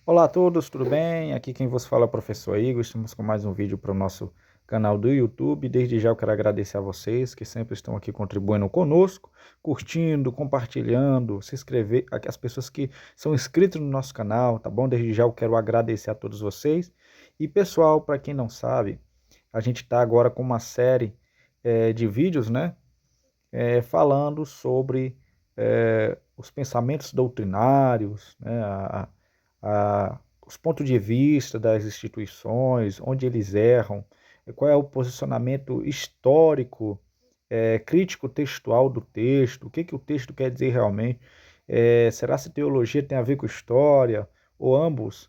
Olá a todos, tudo bem? Aqui quem vos fala é o professor Igor. Estamos com mais um vídeo para o nosso canal do YouTube. Desde já eu quero agradecer a vocês que sempre estão aqui contribuindo conosco, curtindo, compartilhando, se inscrever, as pessoas que são inscritas no nosso canal, tá bom? Desde já eu quero agradecer a todos vocês. E pessoal, para quem não sabe, a gente está agora com uma série de vídeos, né? Falando sobre os pensamentos doutrinários, né? Os pontos de vista das instituições, onde eles erram, qual é o posicionamento histórico, crítico textual do texto, o que o texto quer dizer realmente, será se teologia tem a ver com história, ou ambos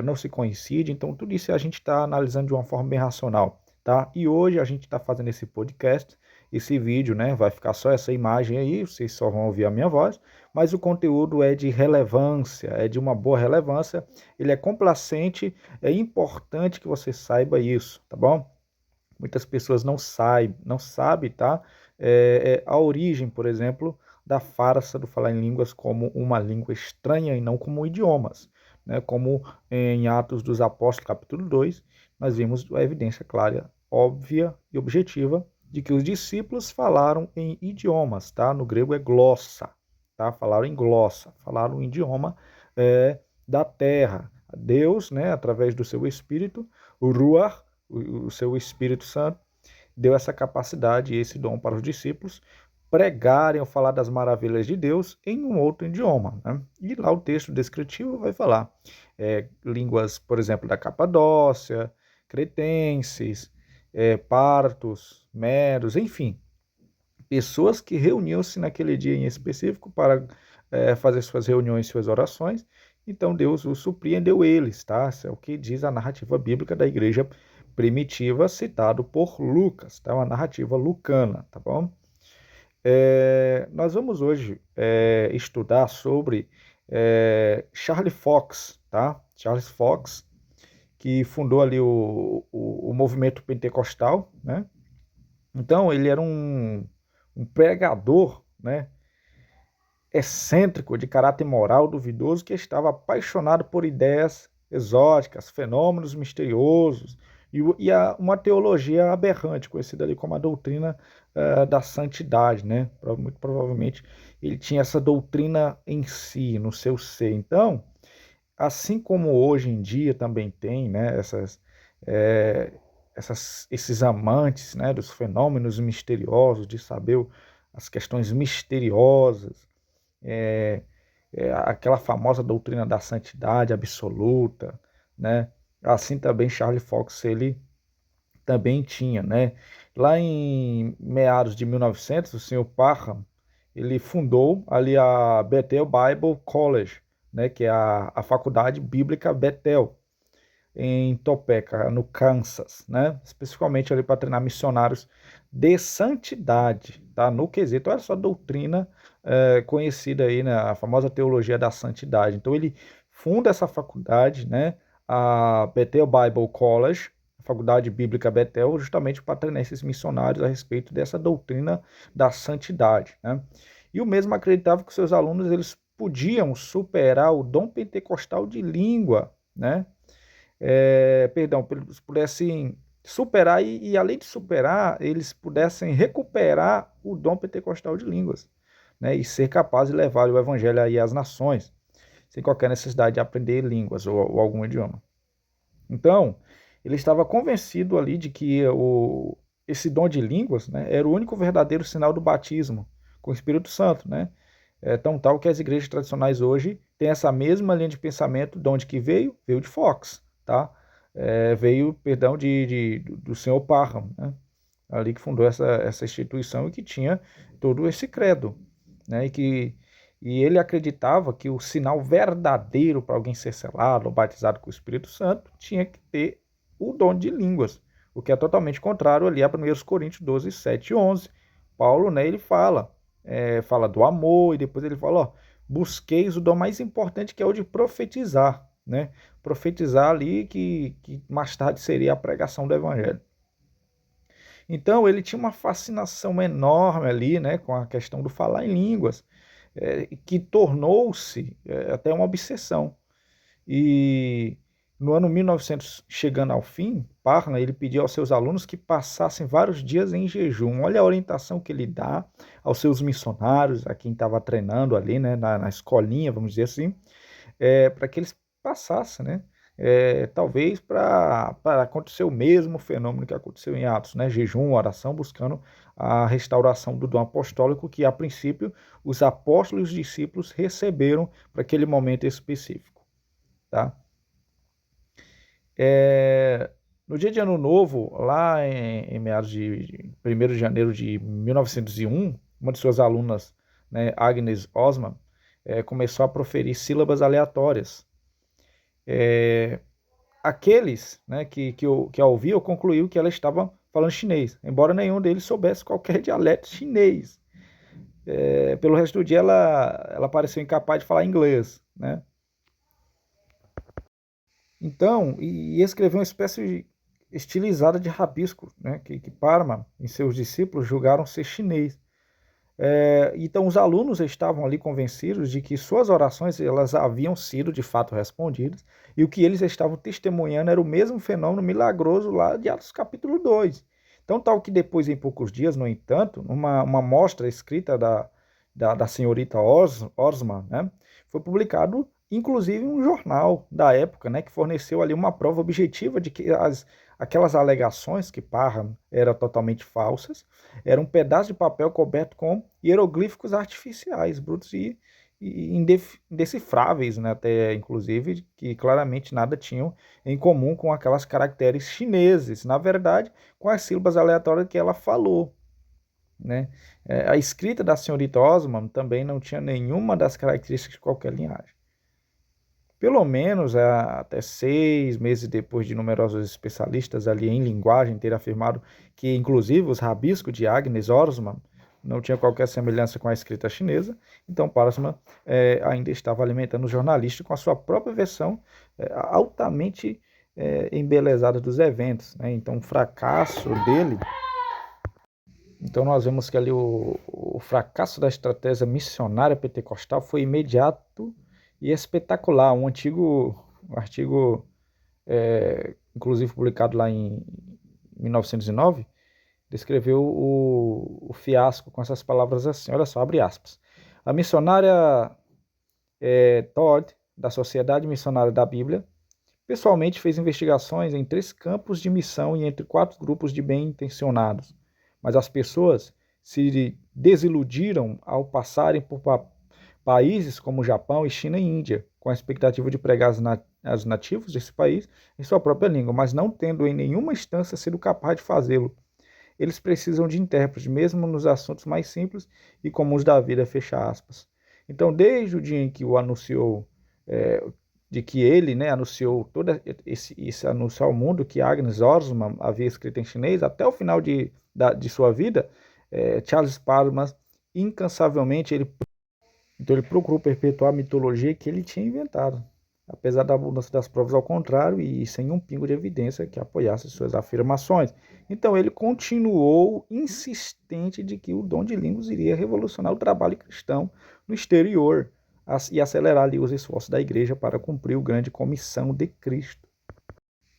não se coincidem, então tudo isso a gente está analisando de uma forma bem racional, tá? E hoje a gente está fazendo esse podcast, esse vídeo, né? Vai ficar só essa imagem aí, vocês só vão ouvir a minha voz, mas o conteúdo é de relevância, é de uma boa relevância, ele é complacente, é importante que você saiba isso, tá bom? Muitas pessoas não sabem, tá? A origem, por exemplo, da farsa do falar em línguas como uma língua estranha e não como idiomas, né? Como em Atos dos Apóstolos, capítulo 2, nós vimos a evidência clara, óbvia e objetiva de que os discípulos falaram em idiomas, tá? No grego é glossa, tá? Falaram em glossa, falaram um idioma da terra. Deus, né, através do seu Espírito, o Ruach, o seu Espírito Santo, deu essa capacidade e esse dom para os discípulos pregarem ou falar das maravilhas de Deus em um outro idioma, né? E lá o texto descritivo vai falar línguas, por exemplo, da Capadócia, cretenses, partos, medos, enfim, pessoas que reuniam-se naquele dia em específico para fazer suas reuniões, suas orações. Então Deus os surpreendeu eles, tá? Isso é o que diz a narrativa bíblica da igreja primitiva, citado por Lucas, tá? Uma narrativa lucana, tá bom? Nós vamos hoje estudar sobre Charlie Fox, tá? Charles Fox, que fundou ali o movimento pentecostal, né? Então ele era um pregador, né, excêntrico, de caráter moral duvidoso, que estava apaixonado por ideias exóticas, fenômenos misteriosos uma teologia aberrante, conhecida ali como a doutrina da santidade, né? Muito provavelmente ele tinha essa doutrina em si, no seu ser. Então, assim como hoje em dia também tem, né, é, esses amantes, né, dos fenômenos misteriosos, de saber as questões misteriosas, aquela famosa doutrina da santidade absoluta, né? Assim também Charles Fox ele também tinha, né? Lá em meados de 1900, o senhor Parham ele fundou ali a Bethel Bible College, né? Que é a faculdade bíblica Bethel em Topeka, no Kansas, né? Especificamente ali para treinar missionários de santidade, tá? No quesito, olha só a doutrina conhecida aí, né? A famosa teologia da santidade. Então ele funda essa faculdade, né? A Bethel Bible College, a faculdade bíblica Bethel, justamente para treinar esses missionários a respeito dessa doutrina da santidade, né? E o mesmo acreditava que seus alunos eles podiam superar o dom pentecostal de língua, né? Perdão, eles pudessem superar e, além de superar, eles pudessem recuperar o dom pentecostal de línguas, né, e ser capazes de levar o evangelho aí às nações, sem qualquer necessidade de aprender línguas ou algum idioma. Então, ele estava convencido ali de que esse dom de línguas, né, era o único verdadeiro sinal do batismo com o Espírito Santo, né? Tão tal que as igrejas tradicionais hoje têm essa mesma linha de pensamento, de onde que veio? Veio de Fox, tá? Veio, perdão, do senhor Parham, né? Ali que fundou essa instituição e que tinha todo esse credo, né? E ele acreditava que o sinal verdadeiro para alguém ser selado ou batizado com o Espírito Santo tinha que ter o dom de línguas, o que é totalmente contrário ali a 1 Coríntios 12, 7 e 11. Paulo, né, ele fala do amor, e depois ele fala, ó, busqueis o dom mais importante, que é o de profetizar, né? Profetizar ali que mais tarde seria a pregação do evangelho. Então ele tinha uma fascinação enorme ali, né, com a questão do falar em línguas, que tornou-se até uma obsessão. E no ano 1900, chegando ao fim, Parham ele pediu aos seus alunos que passassem vários dias em jejum. Olha a orientação que ele dá aos seus missionários, a quem estava treinando ali, né, na escolinha, vamos dizer assim, para que eles passassem, né? Talvez para acontecer o mesmo fenômeno que aconteceu em Atos, né? Jejum, oração, buscando a restauração do dom apostólico que, a princípio, os apóstolos e os discípulos receberam para aquele momento específico, tá? No dia de Ano Novo, lá em meados de 1º de janeiro de 1901, uma de suas alunas, né, Agnes Osman, começou a proferir sílabas aleatórias. Aqueles, né, que a ouviam concluiu que ela estava falando chinês, embora nenhum deles soubesse qualquer dialeto chinês. Pelo resto do dia, ela pareceu incapaz de falar inglês, né? Então, e escreveu uma espécie estilizada de rabisco, né, que Parma e seus discípulos julgaram ser chinês. Então, os alunos estavam ali convencidos de que suas orações elas haviam sido de fato respondidas e o que eles estavam testemunhando era o mesmo fenômeno milagroso lá de Atos capítulo 2. Então, tal que depois, em poucos dias, no entanto, uma mostra escrita da senhorita Osman, né, foi publicado, inclusive, um jornal da época, né, que forneceu ali uma prova objetiva de que aquelas alegações que Parham eram totalmente falsas, era um pedaço de papel coberto com hieroglíficos artificiais, brutos e indecifráveis, né, até inclusive, que claramente nada tinham em comum com aquelas caracteres chineses, na verdade, com as sílabas aleatórias que ela falou, né? A escrita da senhorita Osman também não tinha nenhuma das características de qualquer linhagem. Pelo menos até 6 meses depois de numerosos especialistas ali em linguagem ter afirmado que, inclusive, os rabiscos de Agnes Osman não tinham qualquer semelhança com a escrita chinesa, então Parasman ainda estava alimentando o jornalista com a sua própria versão altamente embelezada dos eventos, né? Então, o fracasso dele. Então, nós vemos que ali o fracasso da estratégia missionária pentecostal foi imediato e espetacular. Um artigo, inclusive publicado lá em 1909, descreveu o fiasco com essas palavras assim, olha só, abre aspas. A missionária Todd, da Sociedade Missionária da Bíblia, pessoalmente fez investigações em 3 campos de missão e entre 4 grupos de bem-intencionados, mas as pessoas se desiludiram ao passarem por países como Japão e China e Índia, com a expectativa de pregar aos nativos desse país em sua própria língua, mas não tendo em nenhuma instância sido capaz de fazê-lo. Eles precisam de intérpretes, mesmo nos assuntos mais simples e comuns da vida, fecha aspas. Então, desde o dia em que o anunciou, de que ele, né, anunciou todo esse anúncio ao mundo que Agnes Osman havia escrito em chinês, até o final de sua vida, Charles Parham, incansavelmente, ele procurou perpetuar a mitologia que ele tinha inventado, apesar da abundância das provas ao contrário e sem um pingo de evidência que apoiasse suas afirmações. Então ele continuou insistente de que o dom de línguas iria revolucionar o trabalho cristão no exterior e acelerar ali os esforços da igreja para cumprir a grande comissão de Cristo.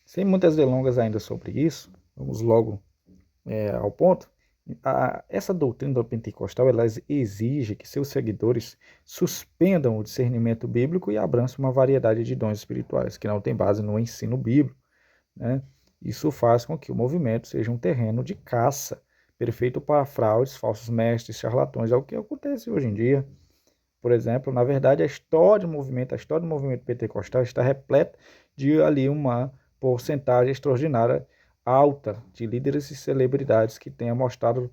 Sem muitas delongas ainda sobre isso, vamos logo ao ponto. Essa doutrina pentecostal ela exige que seus seguidores suspendam o discernimento bíblico e abraçem uma variedade de dons espirituais que não tem base no ensino bíblico, né? Isso faz com que o movimento seja um terreno de caça, perfeito para fraudes, falsos mestres, charlatões. É o que acontece hoje em dia. Por exemplo, na verdade, a história do movimento pentecostal está repleta de ali uma porcentagem extraordinária alta de líderes e celebridades que tenham mostrado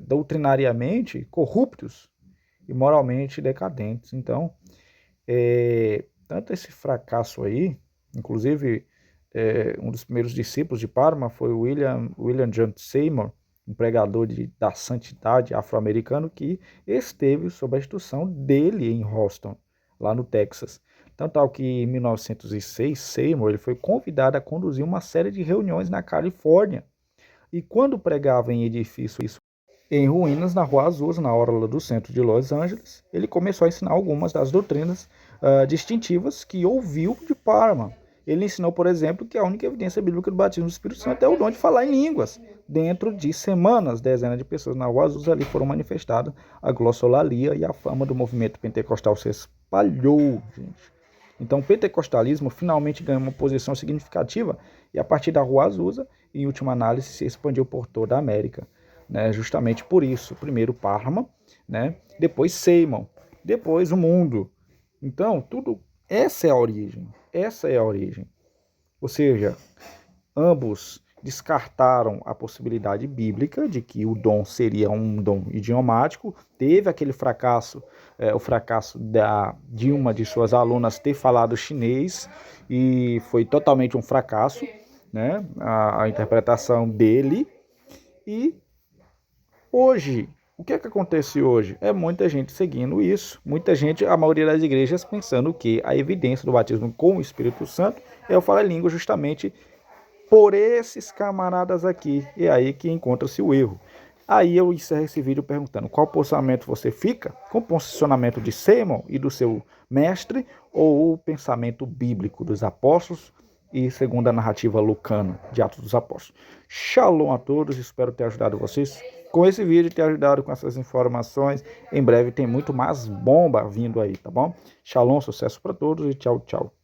doutrinariamente corruptos e moralmente decadentes. Então, tanto esse fracasso aí, inclusive um dos primeiros discípulos de Parma foi William John Seymour, um pregador da santidade afro-americano que esteve sob a instrução dele em Houston, lá no Texas. Tanto tal que em 1906, Seymour ele foi convidado a conduzir uma série de reuniões na Califórnia. E quando pregava em edifícios em ruínas na Rua Azusa, na orla do centro de Los Angeles, ele começou a ensinar algumas das doutrinas distintivas que ouviu de Parma. Ele ensinou, por exemplo, que a única evidência bíblica do batismo do Espírito Santo é o dom de falar em línguas. Dentro de semanas, dezenas de pessoas na Rua Azusa ali foram manifestadas a glossolalia e a fama do movimento pentecostal se espalhou, gente. Então o pentecostalismo finalmente ganhou uma posição significativa e a partir da Rua Azusa, em última análise, se expandiu por toda a América. Né? Justamente por isso, primeiro Parma, né? Depois Seymour, depois o mundo. Então, essa é a origem, essa é a origem. Ou seja, ambos descartaram a possibilidade bíblica de que o dom seria um dom idiomático. Teve aquele fracasso, o fracasso de uma de suas alunas ter falado chinês, e foi totalmente um fracasso, né? A interpretação dele. E hoje, o que é que acontece hoje? É muita gente seguindo isso, muita gente, a maioria das igrejas, pensando que a evidência do batismo com o Espírito Santo é o falar em língua, justamente por esses camaradas aqui. E é aí que encontra-se o erro. Aí eu encerro esse vídeo perguntando qual posicionamento você fica, com o posicionamento de Seymour e do seu mestre, ou o pensamento bíblico dos apóstolos e segundo a narrativa lucana de Atos dos Apóstolos. Shalom a todos, espero ter ajudado vocês com esse vídeo, ter ajudado com essas informações. Em breve tem muito mais bomba vindo aí, tá bom? Shalom, sucesso para todos e tchau, tchau.